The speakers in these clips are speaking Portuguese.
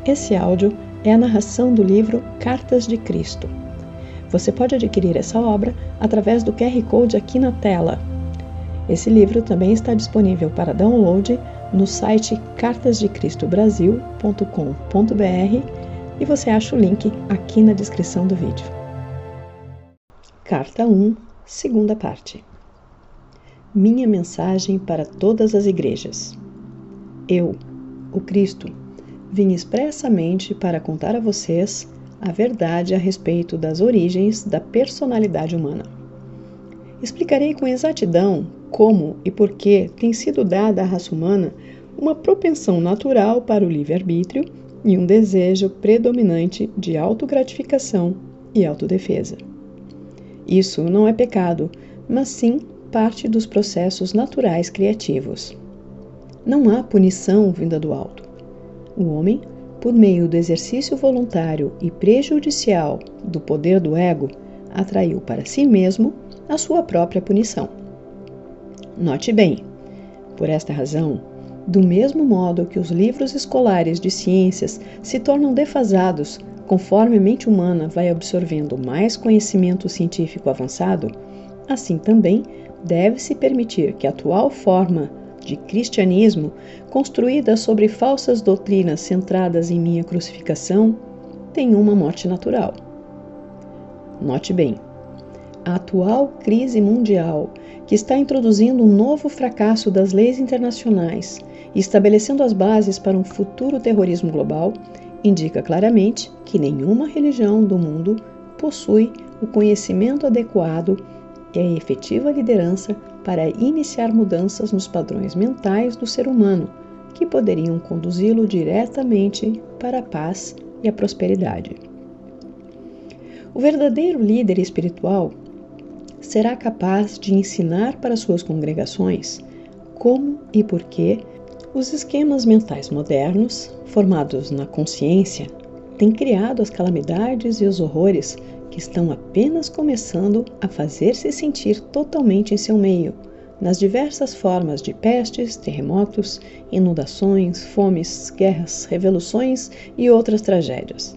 Esse áudio é a narração do livro Cartas de Cristo. Você pode adquirir essa obra através do QR Code aqui na tela. Esse livro também está disponível para download no site cartasdecristobrasil.com.br e você acha o link aqui na descrição do vídeo. Carta 1, segunda parte. Minha mensagem para todas as igrejas. Eu, o Cristo, vim expressamente para contar a vocês a verdade a respeito das origens da personalidade humana. Explicarei com exatidão como e por que tem sido dada à raça humana uma propensão natural para o livre-arbítrio e um desejo predominante de autogratificação e autodefesa. Isso não é pecado, mas sim parte dos processos naturais criativos. Não há punição vinda do alto. O homem, por meio do exercício voluntário e prejudicial do poder do ego, atraiu para si mesmo a sua própria punição. Note bem, por esta razão, do mesmo modo que os livros escolares de ciências se tornam defasados conforme a mente humana vai absorvendo mais conhecimento científico avançado, assim também deve-se permitir que a atual forma de cristianismo, construída sobre falsas doutrinas centradas em minha crucificação, tem uma morte natural. Note bem, a atual crise mundial, que está introduzindo um novo fracasso das leis internacionais e estabelecendo as bases para um futuro terrorismo global, indica claramente que nenhuma religião do mundo possui o conhecimento adequado e a efetiva liderança para iniciar mudanças nos padrões mentais do ser humano, que poderiam conduzi-lo diretamente para a paz e a prosperidade. O verdadeiro líder espiritual será capaz de ensinar para suas congregações como e por que os esquemas mentais modernos, formados na consciência, têm criado as calamidades e os horrores que estão apenas começando a fazer-se sentir totalmente em seu meio, nas diversas formas de pestes, terremotos, inundações, fomes, guerras, revoluções e outras tragédias.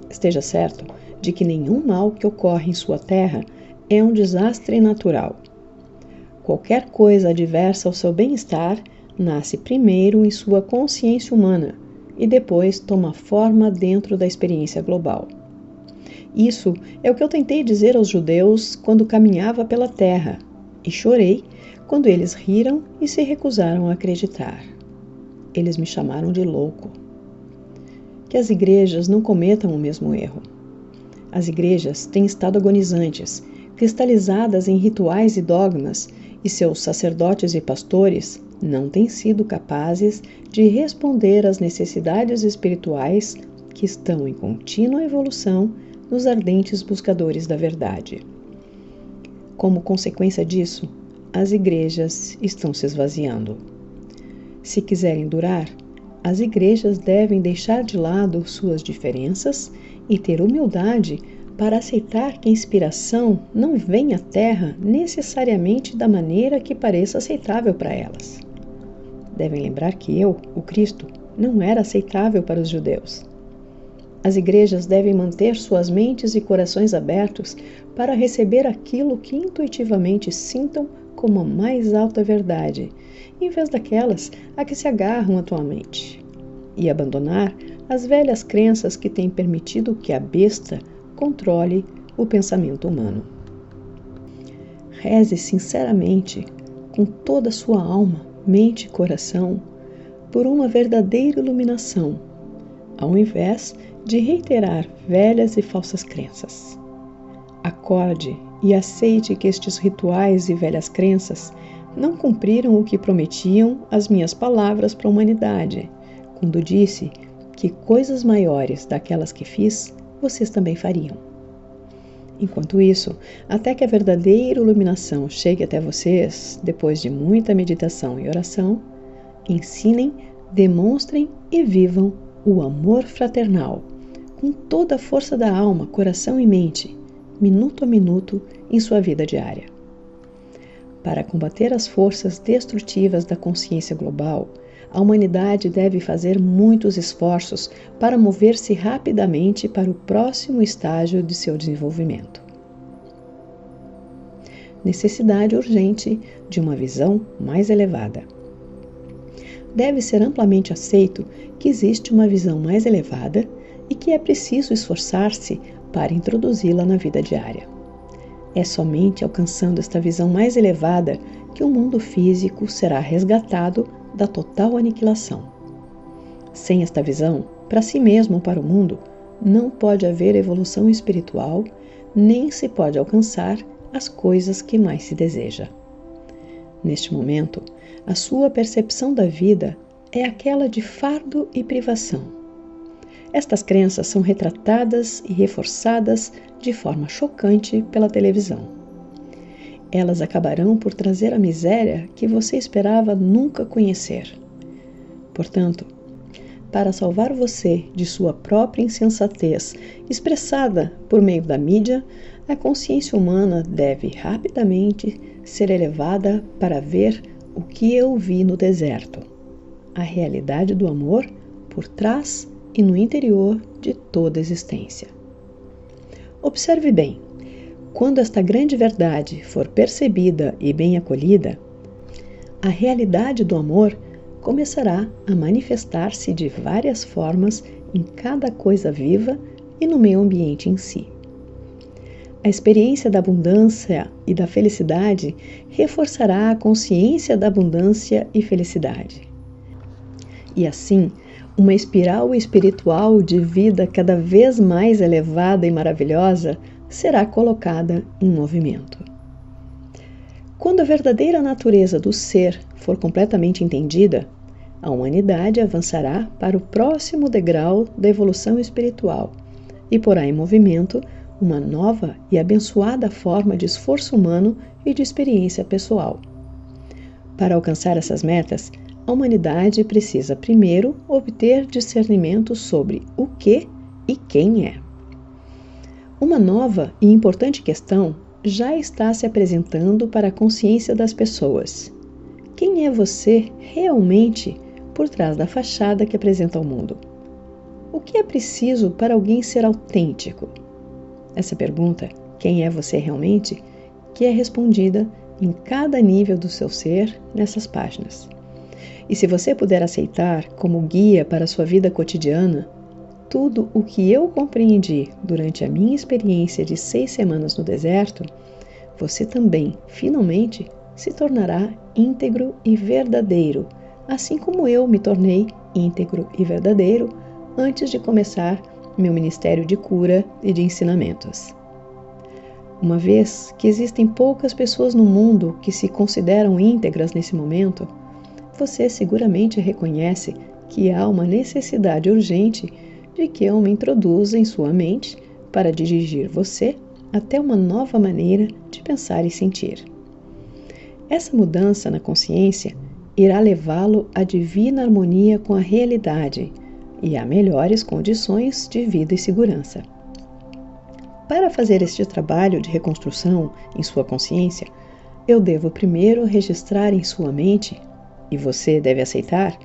Esteja certo de que nenhum mal que ocorre em sua terra é um desastre natural. Qualquer coisa adversa ao seu bem-estar nasce primeiro em sua consciência humana e depois toma forma dentro da experiência global. Isso é o que eu tentei dizer aos judeus quando caminhava pela terra, e chorei quando eles riram e se recusaram a acreditar. Eles me chamaram de louco. Que as igrejas não cometam o mesmo erro. As igrejas têm estado agonizantes, cristalizadas em rituais e dogmas, e seus sacerdotes e pastores não têm sido capazes de responder às necessidades espirituais que estão em contínua evolução nos ardentes buscadores da verdade. Como consequência disso, as igrejas estão se esvaziando. Se quiserem durar, as igrejas devem deixar de lado suas diferenças e ter humildade para aceitar que a inspiração não vem à Terra necessariamente da maneira que pareça aceitável para elas. Devem lembrar que eu, o Cristo, não era aceitável para os judeus. As igrejas devem manter suas mentes e corações abertos para receber aquilo que intuitivamente sintam como a mais alta verdade, em vez daquelas a que se agarram atualmente, e abandonar as velhas crenças que têm permitido que a besta controle o pensamento humano. Reze sinceramente, com toda a sua alma, mente e coração, por uma verdadeira iluminação, ao invés de reiterar velhas e falsas crenças. Acorde e aceite que estes rituais e velhas crenças não cumpriram o que prometiam as minhas palavras para a humanidade, quando disse que coisas maiores daquelas que fiz, vocês também fariam. Enquanto isso, até que a verdadeira iluminação chegue até vocês, depois de muita meditação e oração, ensinem, demonstrem e vivam o amor fraternal, com toda a força da alma, coração e mente, minuto a minuto, em sua vida diária. Para combater as forças destrutivas da consciência global, a humanidade deve fazer muitos esforços para mover-se rapidamente para o próximo estágio de seu desenvolvimento. Necessidade urgente de uma visão mais elevada. Deve ser amplamente aceito que existe uma visão mais elevada e que é preciso esforçar-se para introduzi-la na vida diária. É somente alcançando esta visão mais elevada que o mundo físico será resgatado da total aniquilação. Sem esta visão, para si mesmo ou para o mundo, não pode haver evolução espiritual, nem se pode alcançar as coisas que mais se deseja. Neste momento, a sua percepção da vida é aquela de fardo e privação. Estas crenças são retratadas e reforçadas de forma chocante pela televisão. Elas acabarão por trazer a miséria que você esperava nunca conhecer. Portanto, para salvar você de sua própria insensatez expressada por meio da mídia, a consciência humana deve rapidamente ser elevada para ver o que eu vi no deserto, a realidade do amor por trás e no interior de toda a existência. Observe bem, quando esta grande verdade for percebida e bem acolhida, a realidade do amor começará a manifestar-se de várias formas em cada coisa viva e no meio ambiente em si. A experiência da abundância e da felicidade reforçará a consciência da abundância e felicidade. E assim, uma espiral espiritual de vida cada vez mais elevada e maravilhosa será colocada em movimento. Quando a verdadeira natureza do ser for completamente entendida, a humanidade avançará para o próximo degrau da evolução espiritual e porá em movimento uma nova e abençoada forma de esforço humano e de experiência pessoal. Para alcançar essas metas, a humanidade precisa primeiro obter discernimento sobre o que e quem é. Uma nova e importante questão já está se apresentando para a consciência das pessoas. Quem é você realmente por trás da fachada que apresenta ao mundo? O que é preciso para alguém ser autêntico? Essa pergunta, quem é você realmente, que é respondida em cada nível do seu ser nessas páginas. E se você puder aceitar como guia para a sua vida cotidiana, tudo o que eu compreendi durante a minha experiência de 6 semanas no deserto, você também, finalmente, se tornará íntegro e verdadeiro, assim como eu me tornei íntegro e verdadeiro antes de começar meu ministério de cura e de ensinamentos. Uma vez que existem poucas pessoas no mundo que se consideram íntegras nesse momento, você seguramente reconhece que há uma necessidade urgente de que eu me introduza em sua mente para dirigir você até uma nova maneira de pensar e sentir. Essa mudança na consciência irá levá-lo à divina harmonia com a realidade e a melhores condições de vida e segurança. Para fazer este trabalho de reconstrução em sua consciência, eu devo primeiro registrar em sua mente, e você deve aceitar,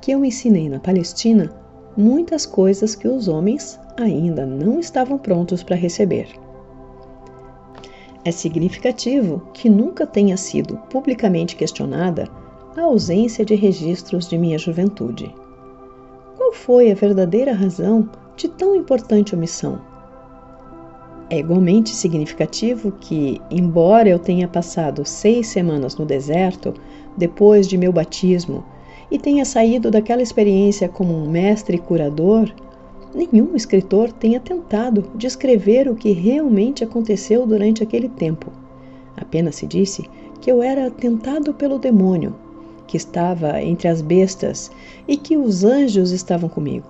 que eu ensinei na Palestina muitas coisas que os homens ainda não estavam prontos para receber. É significativo que nunca tenha sido publicamente questionada a ausência de registros de minha juventude. Qual foi a verdadeira razão de tão importante omissão? É igualmente significativo que, embora eu tenha passado 6 semanas no deserto depois de meu batismo e tenha saído daquela experiência como um mestre curador, nenhum escritor tenha tentado descrever o que realmente aconteceu durante aquele tempo. Apenas se disse que eu era tentado pelo demônio, que estava entre as bestas e que os anjos estavam comigo.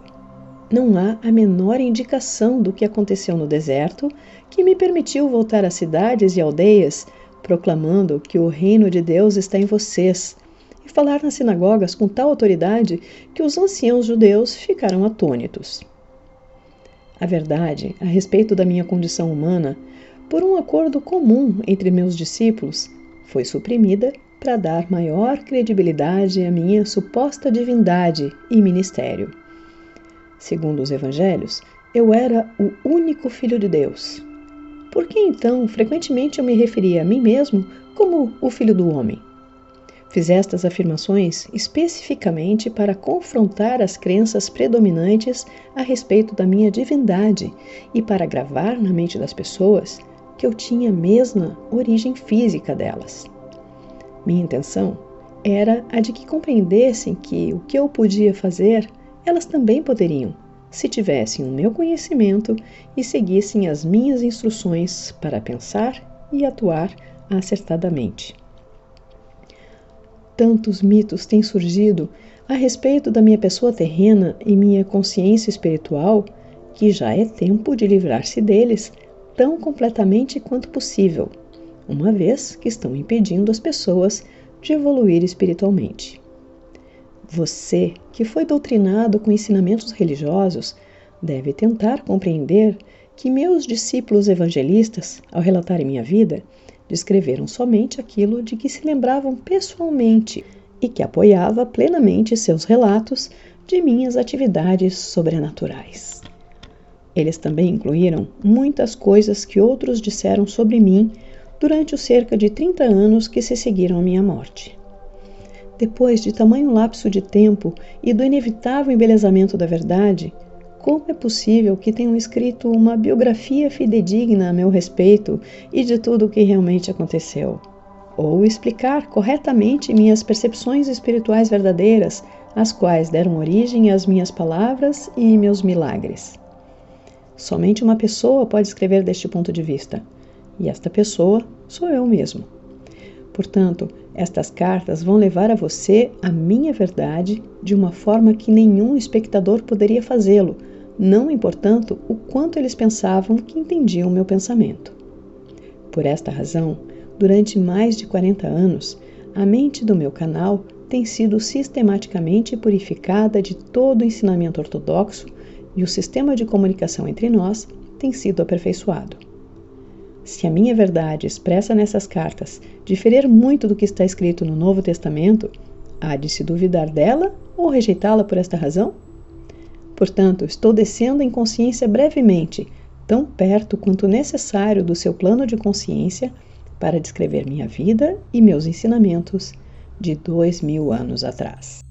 Não há a menor indicação do que aconteceu no deserto que me permitiu voltar às cidades e aldeias, proclamando que o reino de Deus está em vocês, e falar nas sinagogas com tal autoridade que os anciãos judeus ficaram atônitos. A verdade a respeito da minha condição humana, por um acordo comum entre meus discípulos, foi suprimida para dar maior credibilidade à minha suposta divindade e ministério. Segundo os evangelhos, eu era o único filho de Deus. Por que então, frequentemente eu me referia a mim mesmo como o filho do homem? Fiz estas afirmações especificamente para confrontar as crenças predominantes a respeito da minha divindade e para gravar na mente das pessoas que eu tinha a mesma origem física delas. Minha intenção era a de que compreendessem que o que eu podia fazer, elas também poderiam, se tivessem o meu conhecimento e seguissem as minhas instruções para pensar e atuar acertadamente. Tantos mitos têm surgido a respeito da minha pessoa terrena e minha consciência espiritual que já é tempo de livrar-se deles tão completamente quanto possível, uma vez que estão impedindo as pessoas de evoluir espiritualmente. Você, que foi doutrinado com ensinamentos religiosos, deve tentar compreender que meus discípulos evangelistas, ao relatarem minha vida, descreveram somente aquilo de que se lembravam pessoalmente e que apoiava plenamente seus relatos de minhas atividades sobrenaturais. Eles também incluíram muitas coisas que outros disseram sobre mim durante os cerca de 30 anos que se seguiram à minha morte. Depois de tamanho lapso de tempo e do inevitável embelezamento da verdade, como é possível que tenham escrito uma biografia fidedigna a meu respeito e de tudo o que realmente aconteceu? Ou explicar corretamente minhas percepções espirituais verdadeiras, as quais deram origem às minhas palavras e meus milagres? Somente uma pessoa pode escrever deste ponto de vista, e esta pessoa sou eu mesmo. Portanto, estas cartas vão levar a você a minha verdade de uma forma que nenhum espectador poderia fazê-lo, não importando o quanto eles pensavam que entendiam o meu pensamento. Por esta razão, durante mais de 40 anos, a mente do meu canal tem sido sistematicamente purificada de todo o ensinamento ortodoxo e o sistema de comunicação entre nós tem sido aperfeiçoado. Se a minha verdade expressa nessas cartas diferir muito do que está escrito no Novo Testamento, há de se duvidar dela ou rejeitá-la por esta razão? Portanto, estou descendo em consciência brevemente, tão perto quanto necessário do seu plano de consciência, para descrever minha vida e meus ensinamentos de 2000 anos atrás.